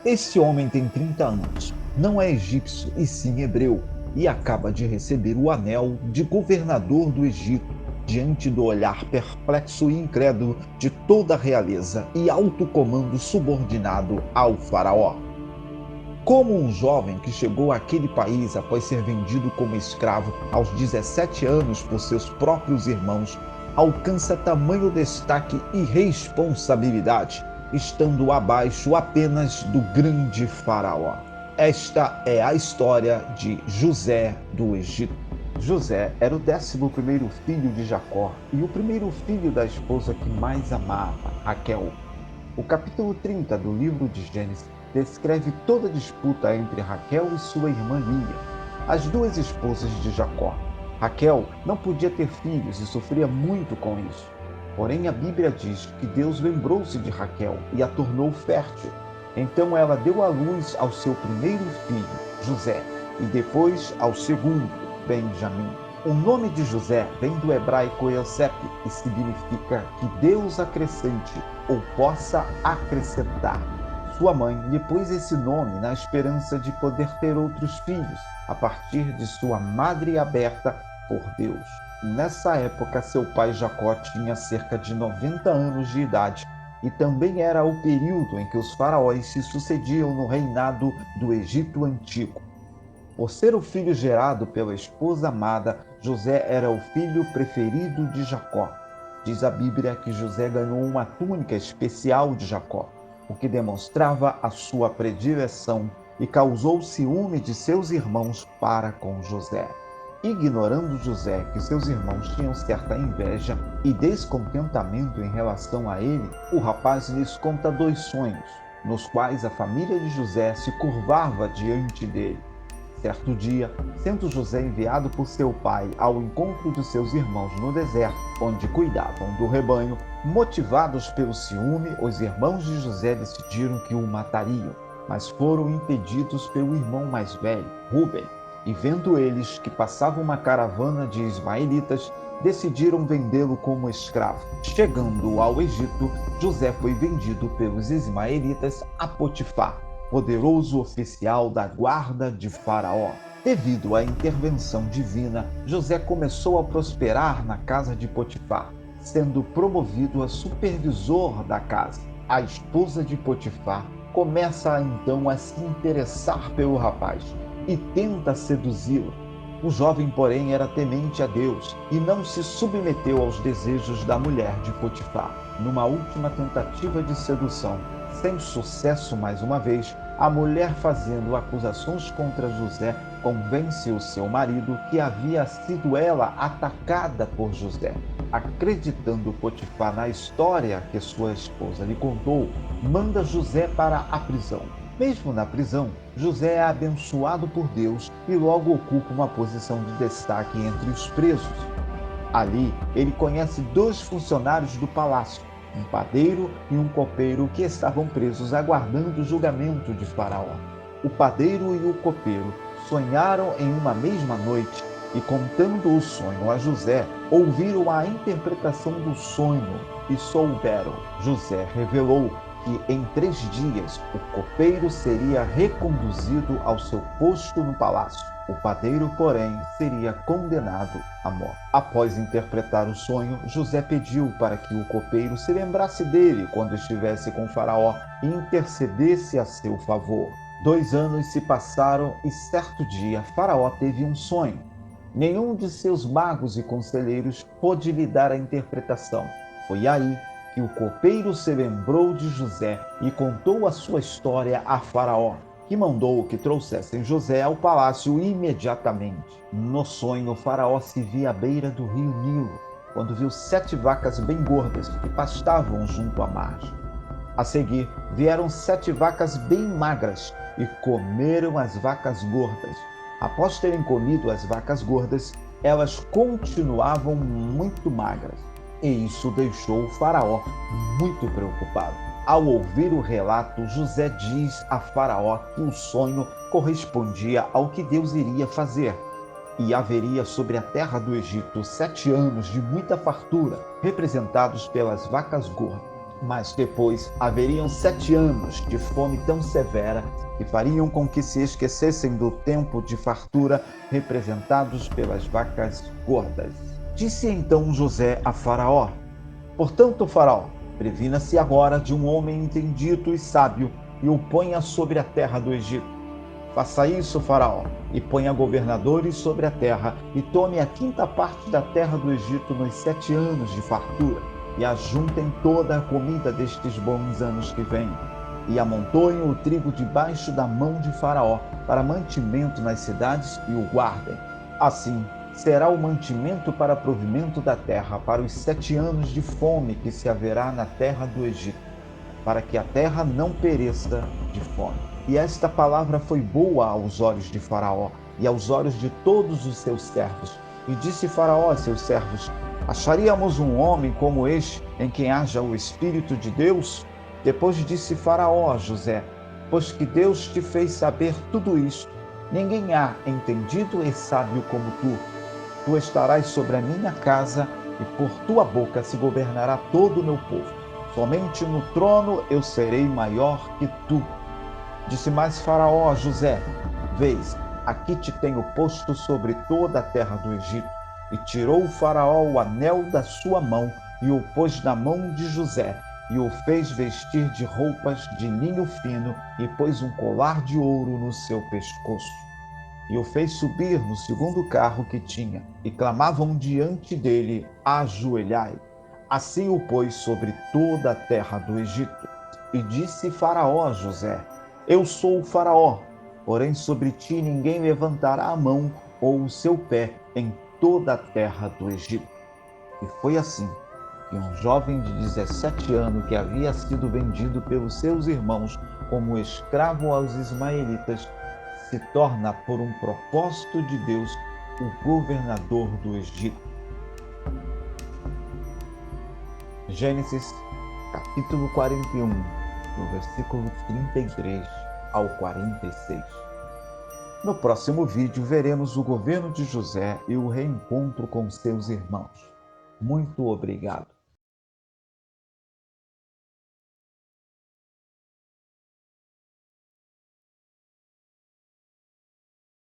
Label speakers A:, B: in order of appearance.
A: Este homem tem 30 anos, não é egípcio e sim hebreu, e acaba de receber o anel de governador do Egito, diante do olhar perplexo e incrédulo de toda a realeza e alto comando subordinado ao faraó. Como um jovem que chegou àquele país após ser vendido como escravo aos 17 anos por seus próprios irmãos, alcança tamanho destaque e responsabilidade, estando abaixo apenas do grande faraó. Esta é a história de José do Egito. José era o 11º filho de Jacó e o primeiro filho da esposa que mais amava, Raquel. O capítulo 30 do livro de Gênesis descreve toda a disputa entre Raquel e sua irmã Lia, as duas esposas de Jacó. Raquel não podia ter filhos e sofria muito com isso. Porém, a Bíblia diz que Deus lembrou-se de Raquel e a tornou fértil. Então ela deu à luz ao seu primeiro filho, José, e depois ao segundo, Benjamim. O nome de José vem do hebraico Yosef e significa que Deus acrescente ou possa acrescentar. Sua mãe lhe pôs esse nome na esperança de poder ter outros filhos, a partir de sua madre aberta por Deus. Nessa época, seu pai Jacó tinha cerca de 90 anos de idade e também era o período em que os faraós se sucediam no reinado do Egito Antigo. Por ser o filho gerado pela esposa amada, José era o filho preferido de Jacó. Diz a Bíblia que José ganhou uma túnica especial de Jacó, o que demonstrava a sua predileção e causou ciúme de seus irmãos para com José. Ignorando José que seus irmãos tinham certa inveja e descontentamento em relação a ele, o rapaz lhes conta 2 sonhos, nos quais a família de José se curvava diante dele. Certo dia, sendo José enviado por seu pai ao encontro de seus irmãos no deserto, onde cuidavam do rebanho, motivados pelo ciúme, os irmãos de José decidiram que o matariam, mas foram impedidos pelo irmão mais velho, Rúben, e vendo eles que passava uma caravana de ismaelitas, decidiram vendê-lo como escravo. Chegando ao Egito, José foi vendido pelos ismaelitas a Potifar, poderoso oficial da guarda de Faraó. Devido à intervenção divina, José começou a prosperar na casa de Potifar, sendo promovido a supervisor da casa. A esposa de Potifar começa então a se interessar pelo rapaz e tenta seduzi-lo. O jovem, porém, era temente a Deus e não se submeteu aos desejos da mulher de Potifar. Numa última tentativa de sedução, sem sucesso mais uma vez, a mulher, fazendo acusações contra José, convence o seu marido que havia sido ela atacada por José. Acreditando Potifar na história que sua esposa lhe contou, manda José para a prisão. Mesmo na prisão, José é abençoado por Deus e logo ocupa uma posição de destaque entre os presos. Ali, ele conhece 2 funcionários do palácio, um padeiro e um copeiro que estavam presos aguardando o julgamento de Faraó. O padeiro e o copeiro sonharam em uma mesma noite e, contando o sonho a José, ouviram a interpretação do sonho e souberam. José revelou que em 3 dias o copeiro seria reconduzido ao seu posto no palácio. O padeiro, porém, seria condenado à morte. Após interpretar o sonho, José pediu para que o copeiro se lembrasse dele quando estivesse com Faraó e intercedesse a seu favor. 2 anos se passaram e certo dia Faraó teve um sonho. Nenhum de seus magos e conselheiros pôde lhe dar a interpretação. Foi aí que o copeiro se lembrou de José e contou a sua história a Faraó, que mandou que trouxessem José ao palácio imediatamente. No sonho, Faraó se via à beira do rio Nilo, quando viu 7 vacas bem gordas que pastavam junto à margem. A seguir, vieram 7 vacas bem magras e comeram as vacas gordas. Após terem comido as vacas gordas, elas continuavam muito magras. E isso deixou o Faraó muito preocupado. Ao ouvir o relato, José diz a Faraó que o sonho correspondia ao que Deus iria fazer. E haveria sobre a terra do Egito 7 anos de muita fartura, representados pelas vacas gordas. Mas depois haveriam 7 anos de fome tão severa que fariam com que se esquecessem do tempo de fartura representados pelas vacas gordas. Disse então José a Faraó: Portanto, Faraó, previna-se agora de um homem entendido e sábio e o ponha sobre a terra do Egito. Faça isso, Faraó, e ponha governadores sobre a terra, e tome a 5ª parte da terra do Egito nos 7 anos de fartura, e ajuntem toda a comida destes bons anos que vêm, e amontoem o trigo debaixo da mão de Faraó, para mantimento nas cidades, e o guardem. Assim, será o mantimento para provimento da terra para os 7 anos de fome que se haverá na terra do Egito, para que a terra não pereça de fome. E esta palavra foi boa aos olhos de Faraó e aos olhos de todos os seus servos. E disse Faraó a seus servos: Acharíamos um homem como este, em quem haja o Espírito de Deus? Depois disse Faraó a José: Pois que Deus te fez saber tudo isto, ninguém há entendido e sábio como tu. Tu estarás sobre a minha casa, e por tua boca se governará todo o meu povo. Somente no trono eu serei maior que tu. Disse mais Faraó a José: Vês, aqui te tenho posto sobre toda a terra do Egito. E tirou o Faraó o anel da sua mão e o pôs na mão de José, e o fez vestir de roupas de linho fino e pôs um colar de ouro no seu pescoço. E o fez subir no 2º carro que tinha, e clamavam diante dele: Ajoelhai. Assim o pôs sobre toda a terra do Egito. E disse Faraó a José: Eu sou o Faraó, porém sobre ti ninguém levantará a mão ou o seu pé em toda a terra do Egito. E foi assim que um jovem de 17 anos que havia sido vendido pelos seus irmãos como escravo aos ismaelitas se torna, por um propósito de Deus, o governador do Egito. Gênesis, capítulo 41, do versículo 33 ao 46. No próximo vídeo, veremos o governo de José e o reencontro com seus irmãos. Muito obrigado.